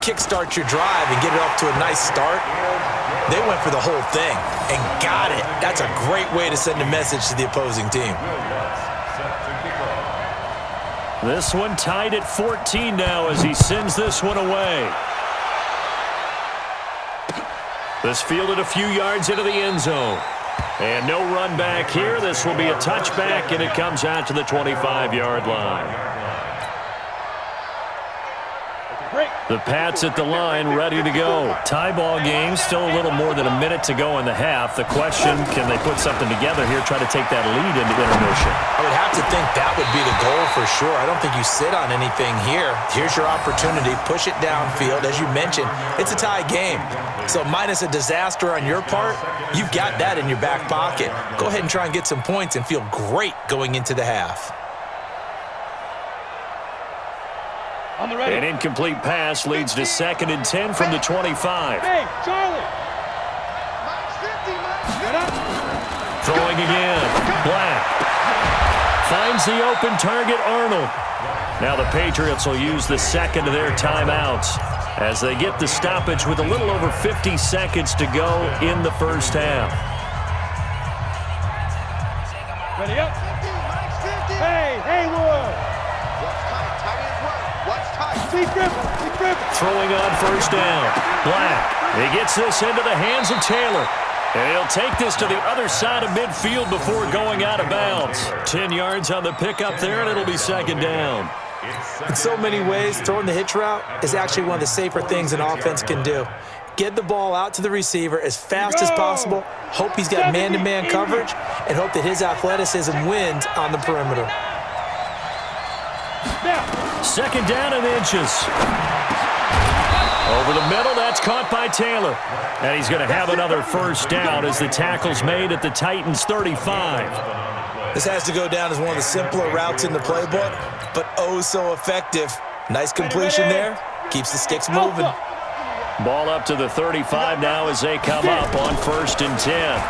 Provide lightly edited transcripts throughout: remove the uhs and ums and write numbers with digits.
kickstart your drive and get it off to a nice start. They went for the whole thing and got it. That's a great way to send a message to the opposing team. This one tied at 14 now as he sends this one away. This fielded a few yards into the end zone. And no run back here. This will be a touchback, and it comes out to the 25-yard line. The Pats at the line, ready to go. Tie ball game, still a little more than a minute to go in the half. The question, can they put something together here, try to take that lead into intermission? I would have to think that would be the goal for sure. I don't think you sit on anything here. Here's your opportunity. Push it downfield. As you mentioned, it's a tie game. So minus a disaster on your part, you've got that in your back pocket. Go ahead and try and get some points and feel great going into the half. An incomplete pass leads to 2nd and 10 from the 25. Hey, Charlie! Throwing again. Black. Finds the open target, Arnold. Now the Patriots will use the second of their timeouts as they get the stoppage with a little over 50 seconds to go in the first half. Ready up. Hey, Haywood! Throwing on first down. Black. He gets this into the hands of Taylor. And he'll take this to the other side of midfield before going out of bounds. 10 yards on the pickup there, and it'll be 2nd down. In so many ways, throwing the hitch route is actually one of the safer things an offense can do. Get the ball out to the receiver as fast as possible, hope he's got man-to-man coverage, and hope that his athleticism wins on the perimeter. 2nd down and inches. Over the middle, that's caught by Taylor. And he's going to have another first down as the tackle's made at the Titans' 35. This has to go down as one of the simpler routes in the playbook, but oh so effective. Nice completion there. Keeps the sticks moving. Ball up to the 35 now as they come up on 1st and 10.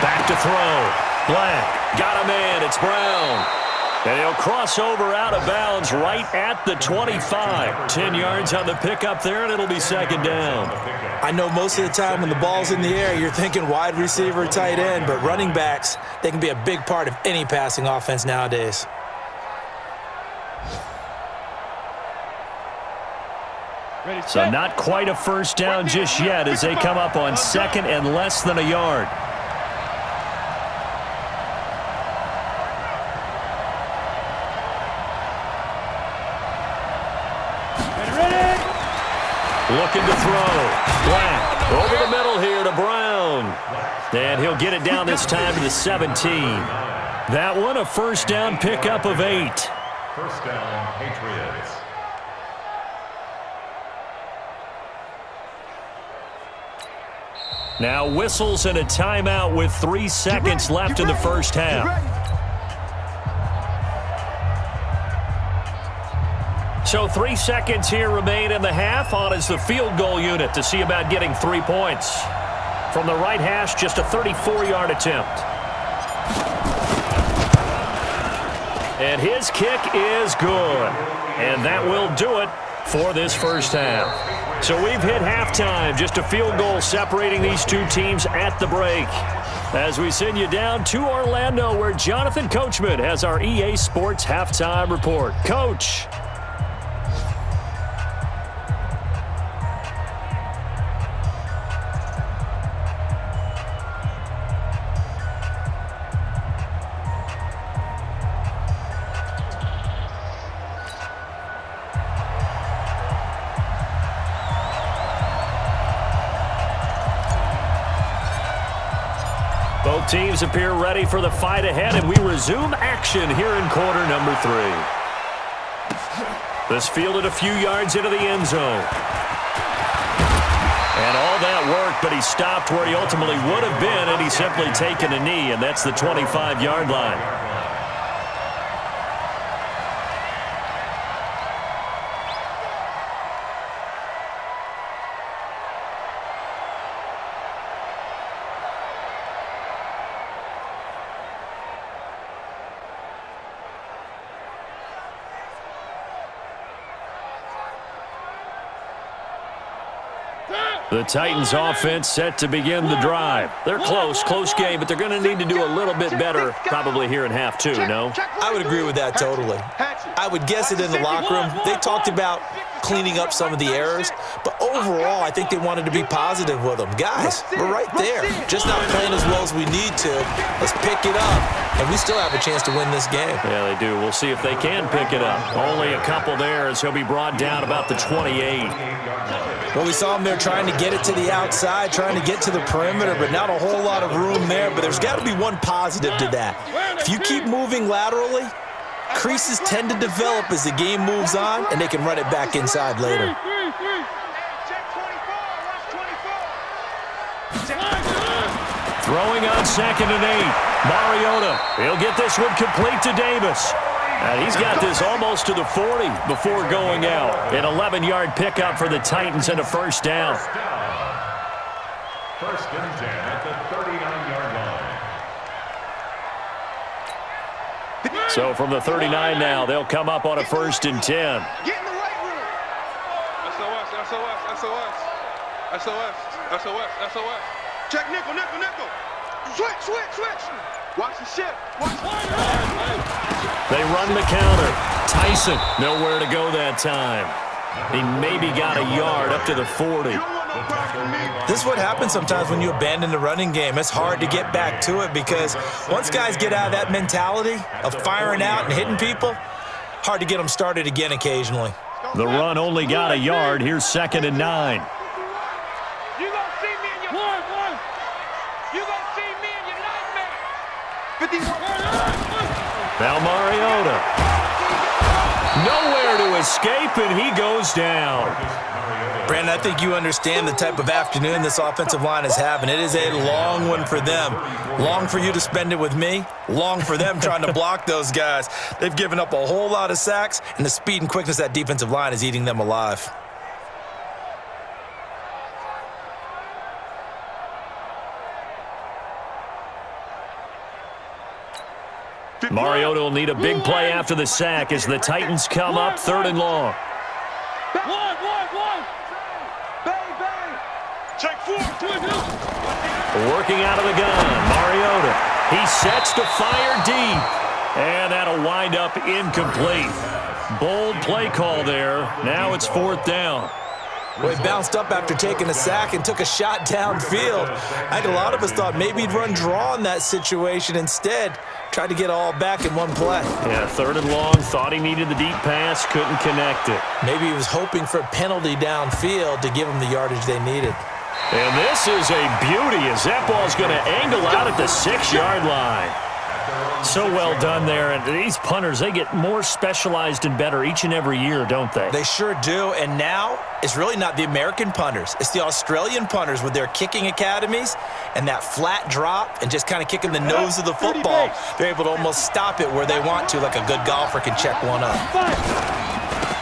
Back to throw. Black. Got a man. It's Brown. And he'll cross over out of bounds right at the 25. 10 yards on the pickup there, and it'll be 2nd down. I know most of the time when the ball's in the air, you're thinking wide receiver, tight end, but running backs, they can be a big part of any passing offense nowadays. So not quite a first down just yet as they come up on 2nd and less than a yard. Looking to throw. Black over the middle here to Brown. And he'll get it down this time to the 17. That one a first down pickup of 8. First down, Patriots. Now whistles and a timeout with 3 seconds left in the first half. So 3 seconds here remain in the half. On is the field goal unit to see about getting 3 points. From the right hash, just a 34-yard attempt. And his kick is good. And that will do it for this first half. So we've hit halftime. Just a field goal separating these two teams at the break. As we send you down to Orlando, where Jonathan Coachman has our EA Sports Halftime Report. Coach. Both teams appear ready for the fight ahead, and we resume action here in quarter number 3. This fielded a few yards into the end zone. And all that worked, but he stopped where he ultimately would have been, and he's simply taken a knee, and that's the 25-yard line. The Titans offense set to begin the drive. They're close game, but they're going to need to do a little bit better probably here in half two, no? I would agree with that totally. I would guess it in the locker room. They talked about cleaning up some of the errors, but overall, I think they wanted to be positive with them. Guys, we're right there. Just not playing as well as we need to. Let's pick it up, and we still have a chance to win this game. Yeah, they do. We'll see if they can pick it up. Only a couple there as he'll be brought down about the 28. Well, we saw him there trying to get it to the outside, trying to get to the perimeter, but not a whole lot of room there. But there's got to be one positive to that. If you keep moving laterally, creases tend to develop as the game moves on, and they can run it back inside later. Throwing on 2nd and 8. Mariota. He'll get this one complete to Davis. And he's got this almost to the 40 before going out. An 11-yard pickup for the Titans and a first down. First and 10 at the 39-yard line. So from the 39 now, they'll come up on a 1st and 10. Get in the right room. SOS. Check nickel. Switch. Watch the shift. They run the counter. Tyson, nowhere to go that time. He maybe got a yard up to the 40. This is what happens sometimes when you abandon the running game. It's hard to get back to it because once guys get out of that mentality of firing out and hitting people, hard to get them started again occasionally. The run only got a yard. Here's 2nd and 9. Now Mariota. Nowhere to escape, and he goes down. Brandon, I think you understand the type of afternoon this offensive line is having. It is a long one for them. Long for you to spend it with me. Long for them trying to block those guys. They've given up a whole lot of sacks, and the speed and quickness of that defensive line is eating them alive. Mariota will need a big play after the sack as the Titans come up 3rd and long. Check 4. Working out of the gun, Mariota. He sets to fire deep, and that'll wind up incomplete. Bold play call there. Now it's 4th down. Well, he bounced up after taking a sack and took a shot downfield. I think a lot of us thought maybe he'd run draw in that situation. Instead, tried to get all back in one play. Yeah, 3rd and long, thought he needed the deep pass, couldn't connect it. Maybe he was hoping for a penalty downfield to give him the yardage they needed. And this is a beauty as that ball's going to angle out at the 6-yard line. So well done there. And these punters, they get more specialized and better each and every year, don't they? They sure do. And now it's really not the American punters. It's the Australian punters with their kicking academies and that flat drop and just kind of kicking the nose of the football. They're able to almost stop it where they want to, like a good golfer can check one up.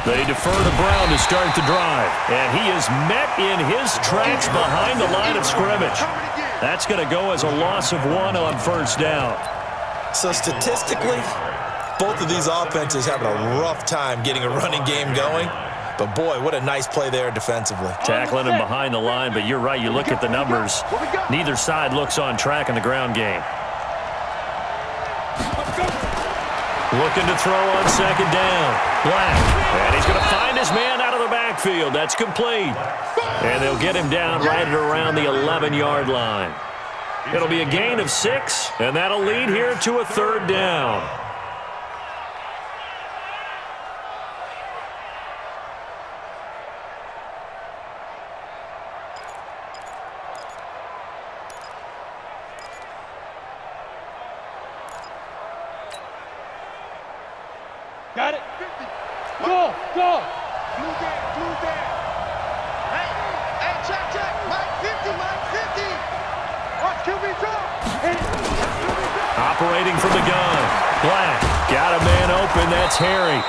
They defer to Brown to start the drive. And he is met in his tracks behind the line of scrimmage. That's going to go as a loss of 1 on 1st down. So statistically, both of these offenses having a rough time getting a running game going. But, boy, what a nice play there defensively. Tackling him behind the line, but you're right. You look at the numbers. Neither side looks on track in the ground game. Looking to throw on 2nd down. Black. And he's going to find his man out of the backfield. That's complete. And they'll get him down right at around the 11-yard line. It'll be a gain of 6, and that'll lead here to a 3rd down. Got it. Go. Blue down. Hey, check. Mike 50. Watch QB drop. Operating from the gun. Black got a man open. That's Harry.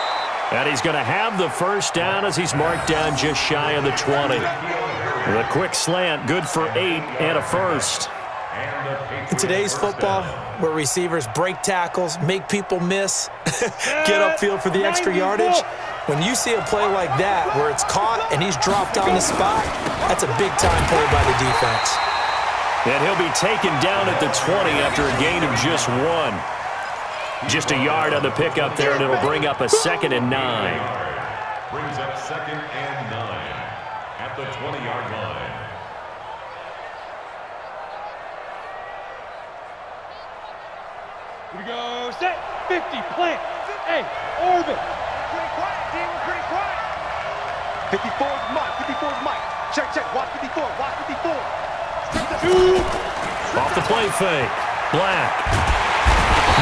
And he's going to have the first down as he's marked down just shy of the 20. The quick slant, good for 8 and a first. In today's football, where receivers break tackles, make people miss, get upfield for the extra yardage, When you see a play like that where it's caught and he's dropped on the spot, that's a big-time play by the defense. And he'll be taken down at the 20 after a gain of just 1. Just a yard on the pickup there, and it'll bring up a 2nd and 9. Brings up 2nd and 9 at the 20-yard line. Here we go. Set. 50. Plant. Hey, orbit. Pretty quiet, team. We're pretty quiet. 54 is Mike. 54 is Mike. Check. Watch 54. Watch 54. Off the play fake. Black.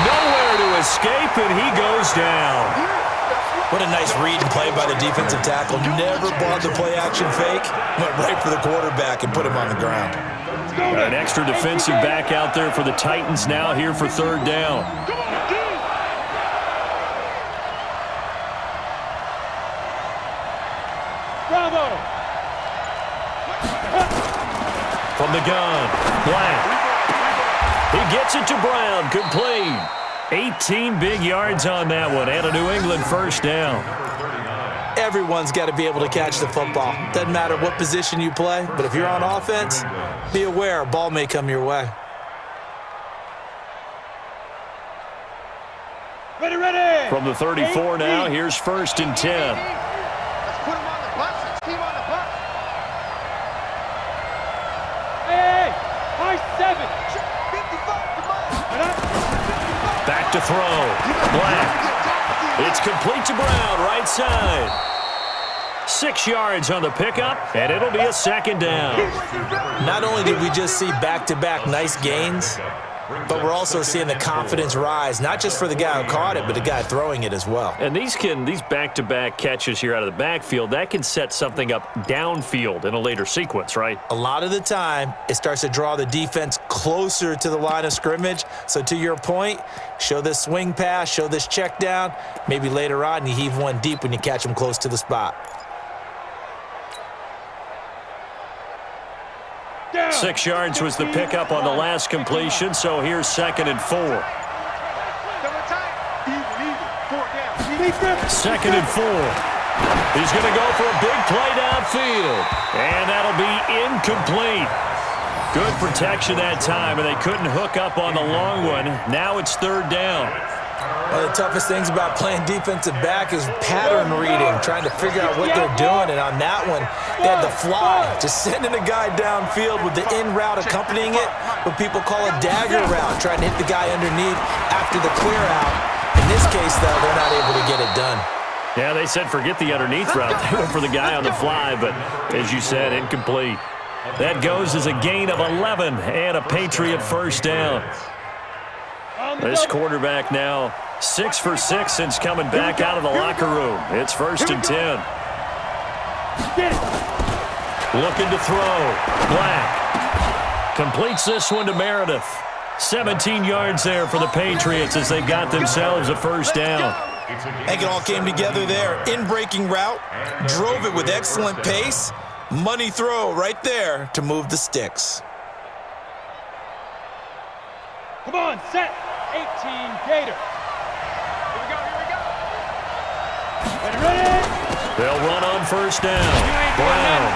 Nowhere to escape, and he goes down. What a nice read and play by the defensive tackle. Never bought the play-action fake. Went right for the quarterback and put him on the ground. An extra defensive back out there for the Titans now here for 3rd down. Bravo. From the gun, Black. He gets it to Brown, complete. 18 big yards on that one, and a New England 1st down. Everyone's got to be able to catch the football. Doesn't matter what position you play, but if you're on offense, be aware a ball may come your way. Ready. From the 34 now, here's 1st and 10. Let's put him on the bus. Let's keep him on the bus. Hey, high 7. 55, come on. Back to throw. Black. It's complete to Brown, right side. 6 yards on the pickup, and it'll be a 2nd down. Not only did we just see back-to-back nice gains, but we're also seeing the confidence rise, not just for the guy who caught it, but the guy throwing it as well. And these back-to-back catches here out of the backfield, that can set something up downfield in a later sequence, right? A lot of the time, it starts to draw the defense closer to the line of scrimmage. So to your point, show this swing pass, show this check down. Maybe later on you heave one deep when you catch them close to the spot. 6 yards was the pickup on the last completion, so here's 2nd and 4. 2nd and 4. He's going to go for a big play downfield, and that'll be incomplete. Good protection that time, and they couldn't hook up on the long one. Now it's 3rd down. One of the toughest things about playing defensive back is pattern reading, trying to figure out what they're doing. And on that one, they had the fly, just sending a guy downfield with the in route accompanying it, what people call a dagger route, trying to hit the guy underneath after the clear out. In this case, though, they're not able to get it done. Yeah, they said forget the underneath route. They went for the guy on the fly, but as you said, incomplete. That goes as a gain of 11 and a Patriot 1st down. This quarterback now 6 for 6 since coming back out of the locker room. It's 1st and 10. Looking to throw. Black completes this one to Meredith. 17 yards there for the Patriots as they've got themselves a 1st down. I think it all came together there. In-breaking route, drove it with excellent pace. Money throw right there to move the sticks. Come on, set. 18 Gator. Here we go. Ready. They'll run on 1st down. Brown.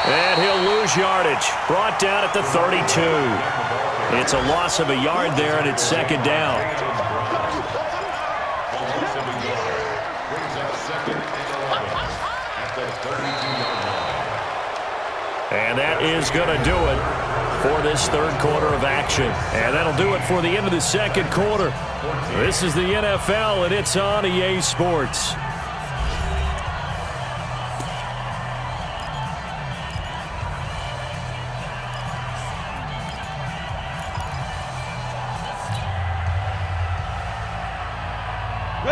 And he'll lose yardage. Brought down at the 32. It's a loss of a yard there, and it's 2nd down. And that is going to do it for this 3rd quarter of action. And that'll do it for the end of the 2nd quarter. This is the NFL, and it's on EA Sports.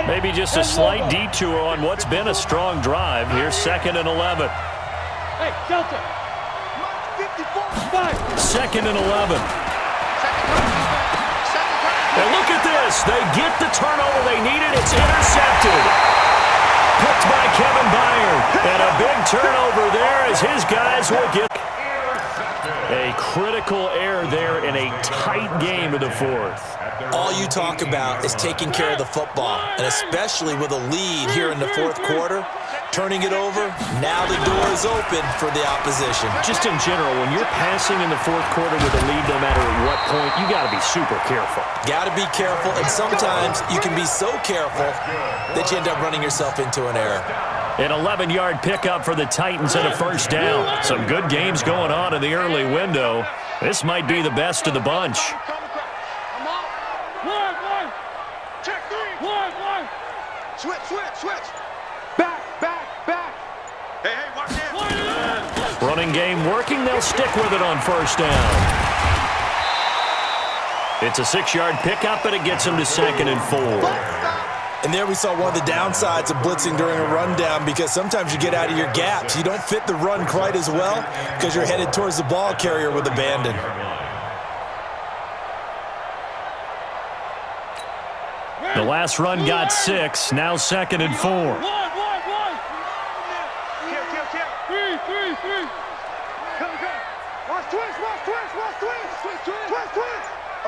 Maybe just a slight detour on what's been a strong drive. Here's 2nd and 11. Hey, Delta. 2nd and 11. And look at this. They get the turnover they needed. It's intercepted. Picked by Kevin Byard. And a big turnover there as his guys will get a critical error there in a tight game of the fourth. All you talk about is taking care of the football, and especially with a lead here in the fourth quarter, turning it over, now the door is open for the opposition. Just in general, when you're passing in the fourth quarter with a lead, no matter at what point, you got to be super careful. Got to be careful, and sometimes you can be so careful that you end up running yourself into an error. An 11-yard pickup for the Titans and a first down. Some good games going on in the early window. This might be the best of the bunch. Check three. One. Switch. Back. Hey, watch it. Running game working. They'll stick with it on first down. It's a 6-yard pickup, and it gets them to 2nd and 4. And there we saw one of the downsides of blitzing during a rundown, because sometimes you get out of your gaps. You don't fit the run quite as well because you're headed towards the ball carrier with abandon. The last run got 6. Now 2nd and 4. One. Three. Come. Watch twist. A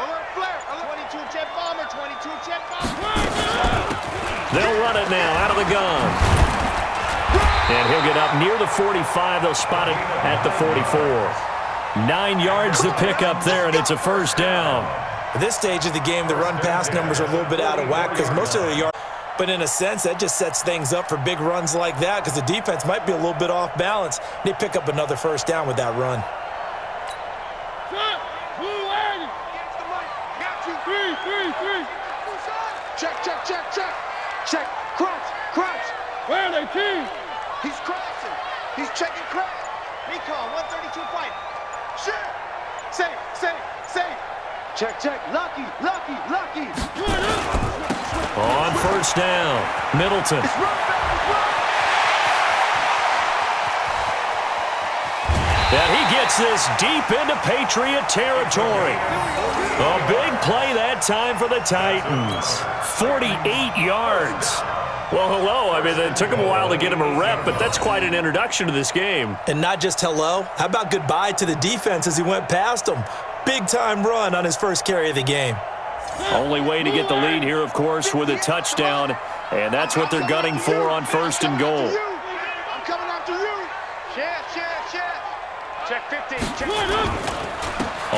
little flare. 22 jet bomber. They'll run it now out of the gun. And he'll get up near the 45. They'll spot it at the 44. 9 yards to pick up there, and it's a first down. At this stage of the game, the run-pass numbers are a little bit out of whack because most of the yards. But in a sense, that just sets things up for big runs like that because the defense might be a little bit off balance. They pick up another first down with that run. Three. Check. Crunch. Where are they, team? He's crossing. He's checking crunch. Recon, 132 fight. Shit. Safe. Check. Lucky. On first down, Middleton. It's run. And he gets this deep into Patriot territory. A big play that time for the Titans. 48 yards. Well, hello. I mean, it took him a while to get him a rep, but that's quite an introduction to this game. And not just hello. How about goodbye to the defense as he went past them? Big-time run on his first carry of the game. Only way to get the lead here, of course, with a touchdown, and that's what they're gunning for on first and goal. I'm coming after you. Check 15.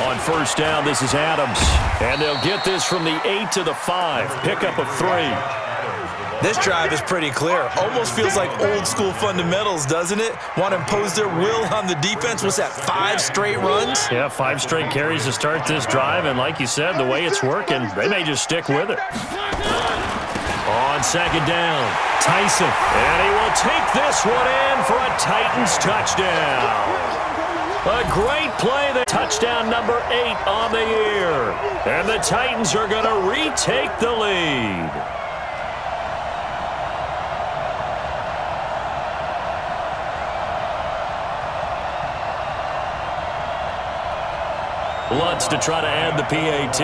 On first down, this is Adams, and they'll get this from the 8 to the 5, pickup of 3. This drive is pretty clear. Almost feels like old-school fundamentals, doesn't it? Want to impose their will on the defense. What's that, 5 straight runs? Yeah, 5 straight carries to start this drive, and like you said, the way it's working, they may just stick with it. On second down, Tyson, and he will take this one in for a Titans touchdown. A great play there. Touchdown number 8 on the year. And the Titans are going to retake the lead. Lutz to try to add the PAT.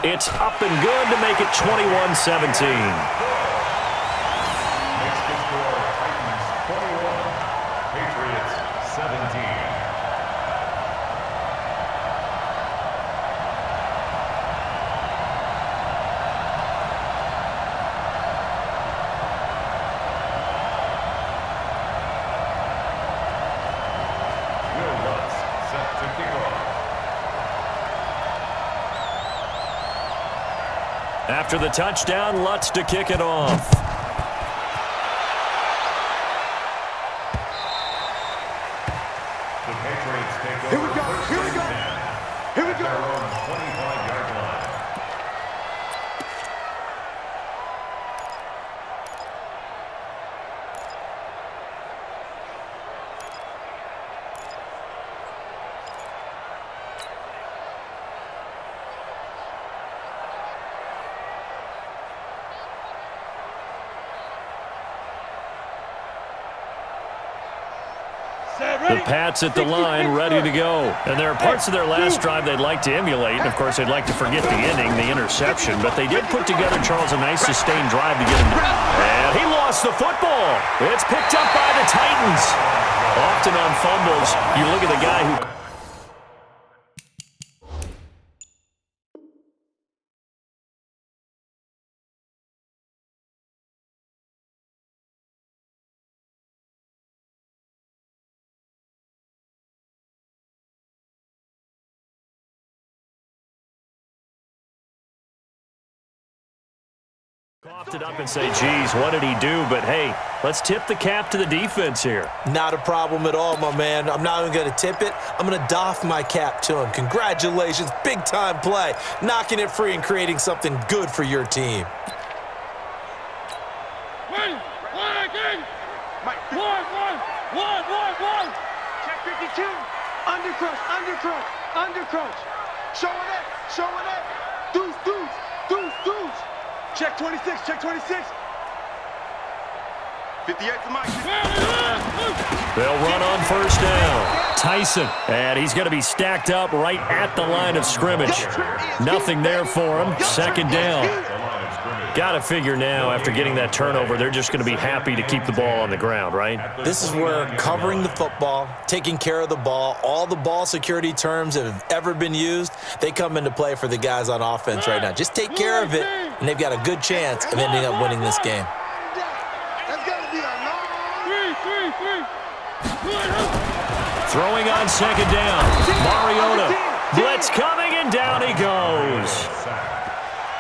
It's up and good to make it 21-17. After the touchdown, Lutz to kick it off. The Patriots take over. Here we go. 25-yard line. The Pats at the line, ready to go. And there are parts of their last drive they'd like to emulate. And, of course, they'd like to forget the inning, the interception. But they did put together, Charles, a nice sustained drive to get him. And he lost the football. It's picked up by the Titans. Often on fumbles, you look at the guy who... coughed it up and say, geez, what did he do? But, hey, let's tip the cap to the defense here. Not a problem at all, my man. I'm not even going to tip it. I'm going to doff my cap to him. Congratulations. Big-time play. Knocking it free and creating something good for your team. One. Check 52. Undercrunch. Showing it. Deuce. Check 26. 58 to Mike. They'll run on first down. Tyson, and he's going to be stacked up right at the line of scrimmage. Nothing there for him. Second down. Got to figure now, after getting that turnover, they're just going to be happy to keep the ball on the ground, right? This is where covering the football, taking care of the ball, all the ball security terms that have ever been used, they come into play for the guys on offense right now. Just take care of it, and they've got a good chance of ending up winning this game. Throwing on second down. Mariota. Blitz coming, and down he goes.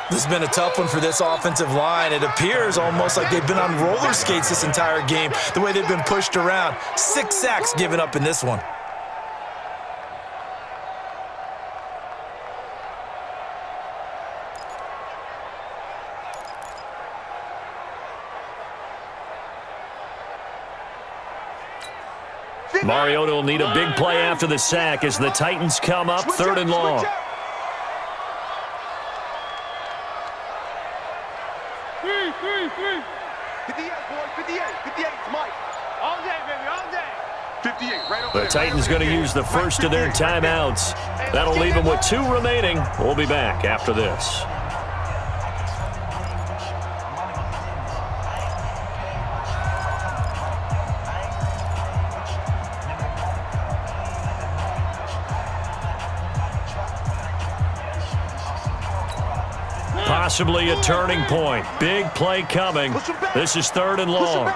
This has been a tough one for this offensive line. It appears almost like they've been on roller skates this entire game, the way they've been pushed around. 6 sacks given up in this one. Mariota will need a big play after the sack as the Titans come up 3rd and long. The Titans going to use the first of their timeouts. That'll leave them with 2 remaining. We'll be back after this. Possibly a turning point. Big play coming. This is 3rd and long.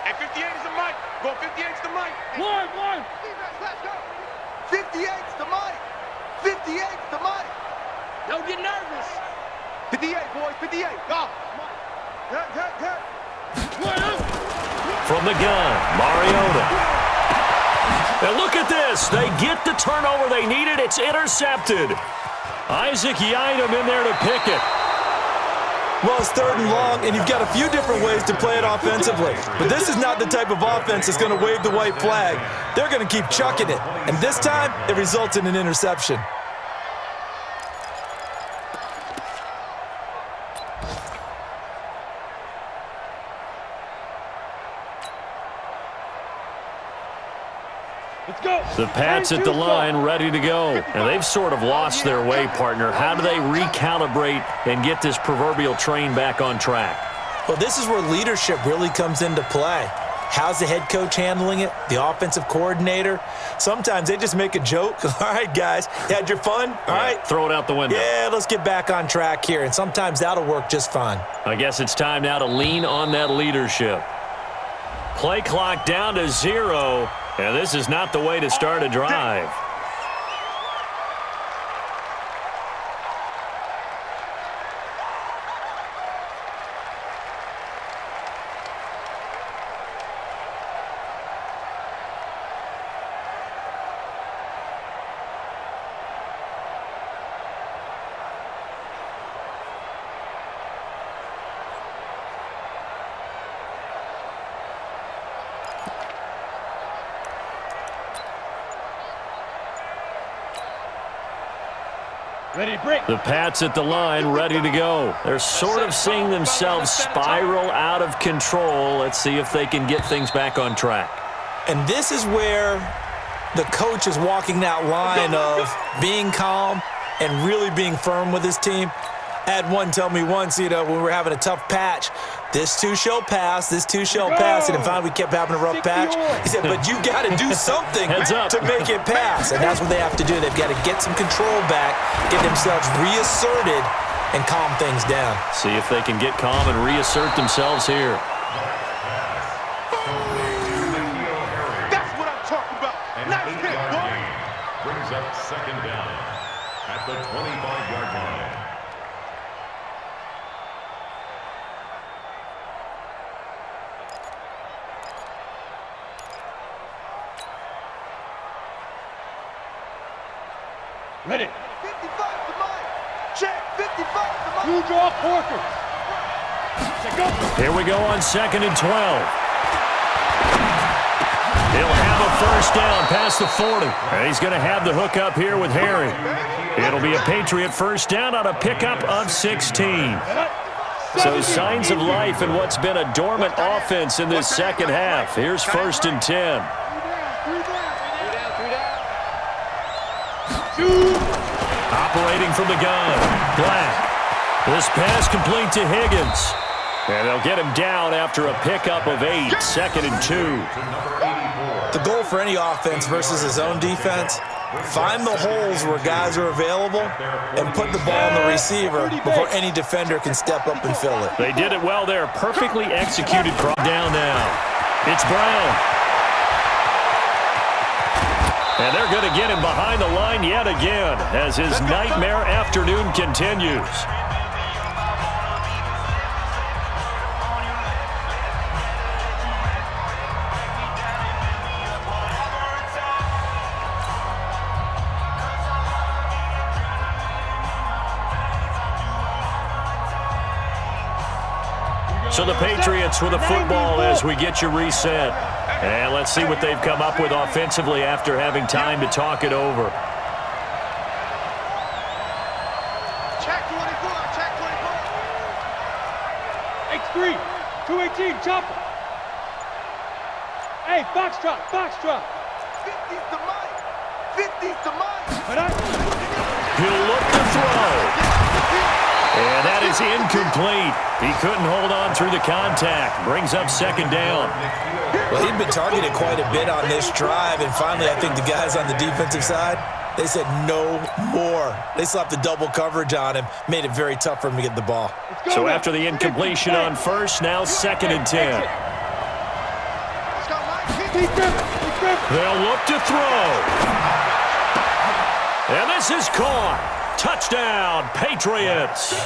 And 58 is the Mike. Go 58's the Mike. One. 58's the Mike. 58's the Mike. Don't get nervous. 58, boys. 58. Go. Hit. From the gun, Mariota. And look at this. They get the turnover they needed. It's intercepted. Isaac Yiadom in there to pick it. Well, it's 3rd and long, and you've got a few different ways to play it offensively. But this is not the type of offense that's going to wave the white flag. They're going to keep chucking it. And this time, it results in an interception. The Pats at the line, ready to go. And they've sort of lost their way, partner. How do they recalibrate and get this proverbial train back on track? Well, this is where leadership really comes into play. How's the head coach handling it? The offensive coordinator? Sometimes they just make a joke. All right, guys, you had your fun? All right. Throw it out the window. Yeah, let's get back on track here. And sometimes that'll work just fine. I guess it's time now to lean on that leadership. Play clock down to 0. And this is not the way to start a drive. The Pats at the line, ready to go. They're sort of seeing themselves spiral out of control. Let's see if they can get things back on track. And this is where the coach is walking that line of being calm, and really being firm with his team. I had one tell me once, when we were having a tough patch, this too shall pass, this too shall pass, and finally we kept having a rough patch. He said, but you got to do something to make it pass, and that's what they have to do. They've got to get some control back, get themselves reasserted, and calm things down. See if they can get calm and reassert themselves here. That's what I'm talking about. Nice hit, boy. Brings up second down at the 25-yard line. Ready. 55 to mine. Check. 55 to mine. You draw Porker. Here we go on 2nd and 12. He'll have a first down past the 40. And he's going to have the hook up here with Harry. It'll be a Patriot first down on a pickup of 16. So signs of life in what's been a dormant offense in this second half. Here's 1st and 10. Operating from the gun, Black. This pass complete to Higgins. And they'll get him down after a pickup of 8, 2nd and 2. The goal for any offense versus his own defense, find the holes where guys are available and put the ball in the receiver before any defender can step up and fill it. They did it well there. Perfectly executed. Down now. It's Brown. And they're going to get him behind the line yet again as his nightmare afternoon continues. So the Patriots with a football as we get you reset. And let's see what they've come up with offensively after having time to talk it over. Check 24. Check X3. 24. 218. Chopper. Hey, Foxtrot. Foxtrot. 50's to mine. 50's to mine. He'll look to throw. And that is incomplete. He couldn't hold on through the contact. Brings up 2nd down. Well, he'd been targeted quite a bit on this drive, and finally I think the guys on the defensive side, they said no more. They slapped the double coverage on him, made it very tough for him to get the ball. So after the incompletion on first, now 2nd and 10. They'll look to throw. And this is caught. Touchdown, Patriots.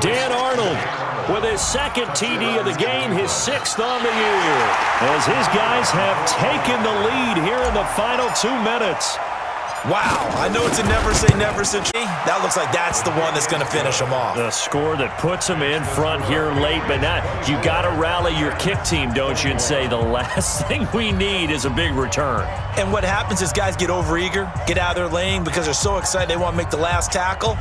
Dan Arnold with his 2nd TD of the game, his 6th on the year, as his guys have taken the lead here in the final 2 minutes. Wow, I know it's a never say never situation. That looks like that's the one that's going to finish them off. The score that puts them in front here late, but not. You got to rally your kick team, don't you, and say the last thing we need is a big return. And what happens is guys get overeager, get out of their lane because they're so excited they want to make the last tackle.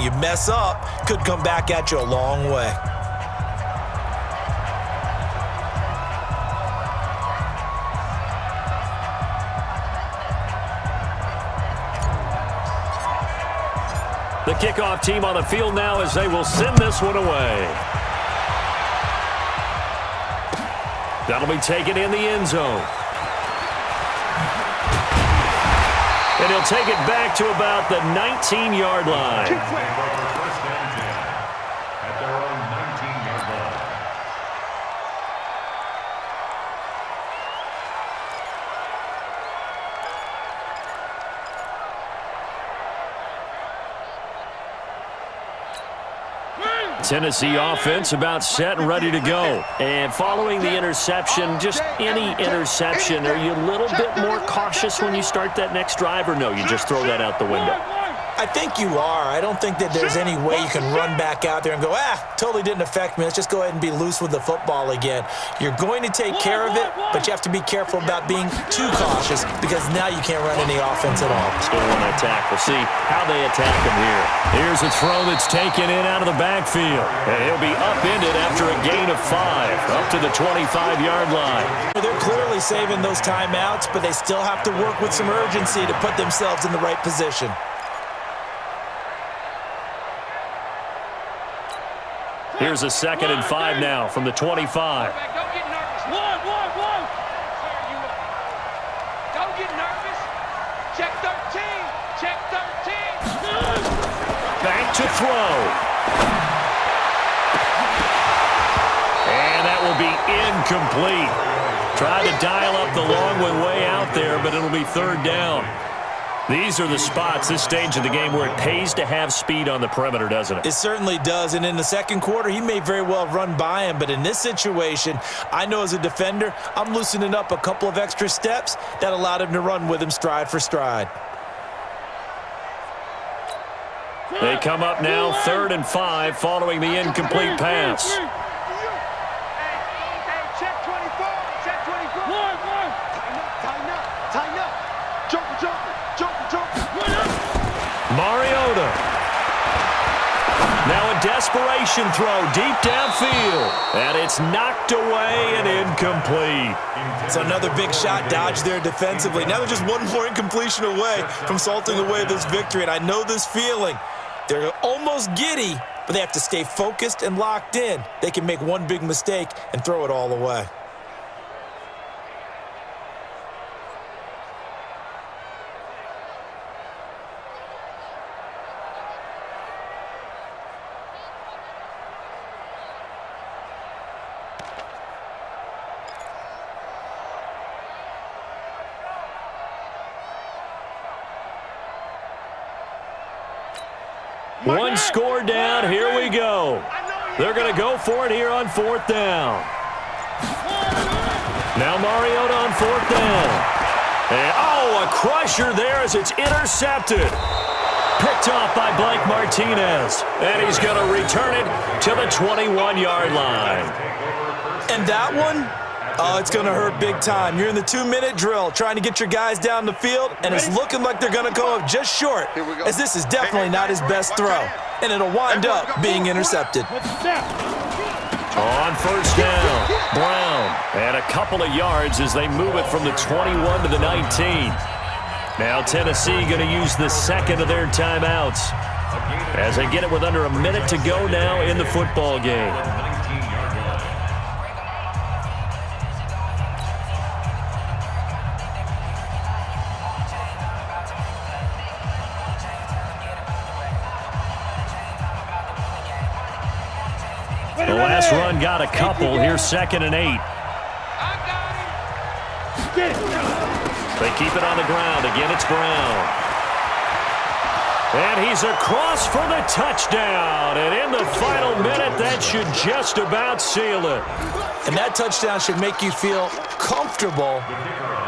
You mess up, could come back at you a long way. The kickoff team on the field now as they will send this one away. That'll be taken in the end zone. And he'll take it back to about the 19-yard line. First and 10 at their own 19-yard line. Tennessee offense about set and ready to go. And following the interception, just any interception, are you a little bit more cautious when you start that next drive, or no, you just throw that out the window? I think you are. I don't think that there's any way you can run back out there and go, totally didn't affect me. Let's just go ahead and be loose with the football again. You're going to take care of it, but you have to be careful about being too cautious because now you can't run any offense at all. Still want to attack. We'll see how they attack him here. Here's a throw that's taken in out of the backfield. And he'll be upended after a gain of 5, up to the 25-yard line. They're clearly saving those timeouts, but they still have to work with some urgency to put themselves in the right position. Here's a 2nd and 5 now from the 25. Don't get nervous. One. Don't get nervous. Check 13. Check 13. Back to throw. And that will be incomplete. Tried to dial up the long one way out there, but it'll be 3rd down. These are the spots, this stage of the game, where it pays to have speed on the perimeter, doesn't it? It certainly does, and in the second quarter, he may very well run by him, but in this situation, I know as a defender, I'm loosening up a couple of extra steps that allowed him to run with him stride for stride. They come up now, 3rd and 5, following the incomplete pass. Hey, check 24. Check 24. Tighten up. Joker. Mariota. Now a desperation throw deep downfield. And it's knocked away and incomplete. So another big shot dodged there defensively. Now they're just one more incompletion away from salting away this victory. And I know this feeling. They're almost giddy, but they have to stay focused and locked in. They can make one big mistake and throw it all away. One score down, here we go. They're going to go for it here on 4th down. Now Mariota on 4th down. And, a crusher there as it's intercepted. Picked off by Blake Martinez. And he's going to return it to the 21-yard line. And that one, it's going to hurt big time. You're in the 2-minute drill trying to get your guys down the field, and it's looking like they're going to go up just short, as this is definitely not his best throw, and it'll wind up being intercepted. On 1st down, Brown, and a couple of yards as they move it from the 21 to the 19. Now Tennessee going to use the 2nd of their timeouts as they get it with under a minute to go now in the football game. The last run got a couple. Here's 2nd and 8. They keep it on the ground. Again, it's Brown. And he's across for the touchdown. And in the final minute, that should just about seal it. And that touchdown should make you feel comfortable.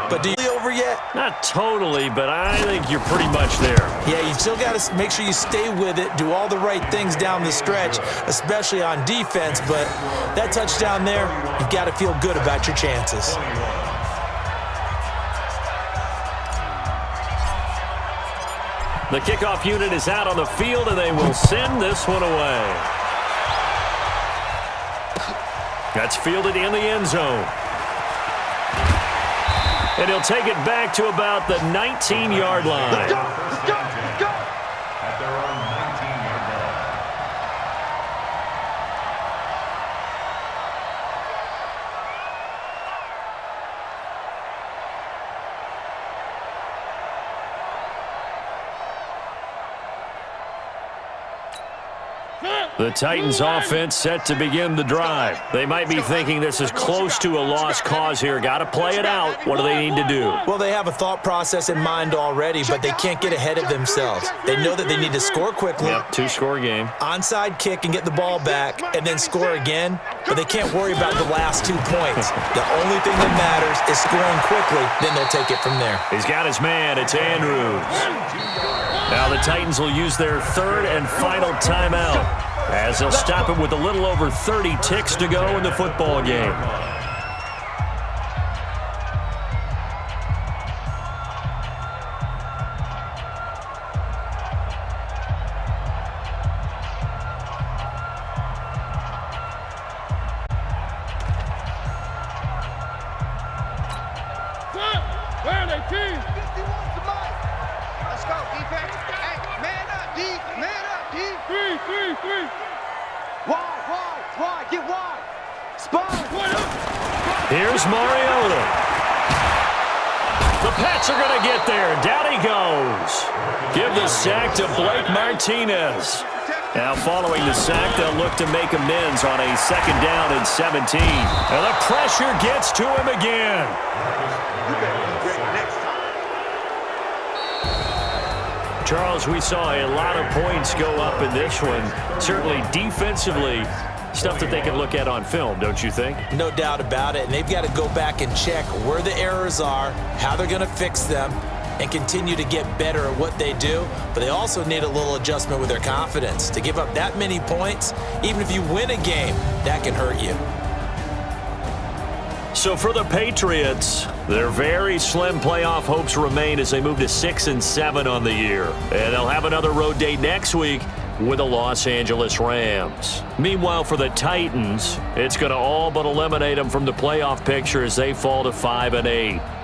But do you over yet? Not totally, but I think you're pretty much there. Yeah, you still got to make sure you stay with it, do all the right things down the stretch, especially on defense. But that touchdown there, you've got to feel good about your chances. The kickoff unit is out on the field, and they will send this one away. That's fielded in the end zone. And he'll take it back to about the 19-yard line. Let's go. At their own 19-yard line. The Titans offense set to begin the drive. They might be thinking this is close to a lost cause here. Got to play it out. What do they need to do? Well, they have a thought process in mind already, but they can't get ahead of themselves. They know that they need to score quickly. Yep, 2-score game. Onside kick and get the ball back and then score again, but they can't worry about the last 2 points. The only thing that matters is scoring quickly, then they'll take it from there. He's got his man. It's Andrews. Now the Titans will use their 3rd and final timeout, as they'll stop it with a little over 30 ticks to go in the football game. Where are they, team? 51's the mic. Let's go, defense. Hey, man up, D. Man up, D. Three. Wide, get wide. Spine. Here's Mariota. The Pats are going to get there. Down he goes. Give the sack to Blake Martinez. Now following the sack, they'll look to make amends on a 2nd down and 17. And the pressure gets to him again. You better be great next time. Charles, we saw a lot of points go up in this one. Certainly defensively, stuff that they can look at on film, don't you think? No doubt about it. And they've got to go back and check where the errors are, how they're going to fix them, and continue to get better at what they do. But they also need a little adjustment with their confidence. To give up that many points, even if you win a game, that can hurt you. So for the Patriots, their very slim playoff hopes remain as they move to 6-7 on the year. And they'll have another road date next week with the Los Angeles Rams. Meanwhile, for the Titans, it's going to all but eliminate them from the playoff picture as they fall to 5-8.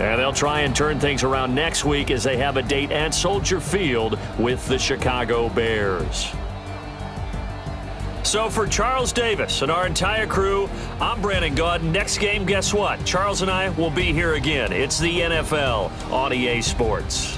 And they'll try and turn things around next week as they have a date at Soldier Field with the Chicago Bears. So for Charles Davis and our entire crew, I'm Brandon Gaudin. Next game, guess what? Charles and I will be here again. It's the NFL on EA Sports.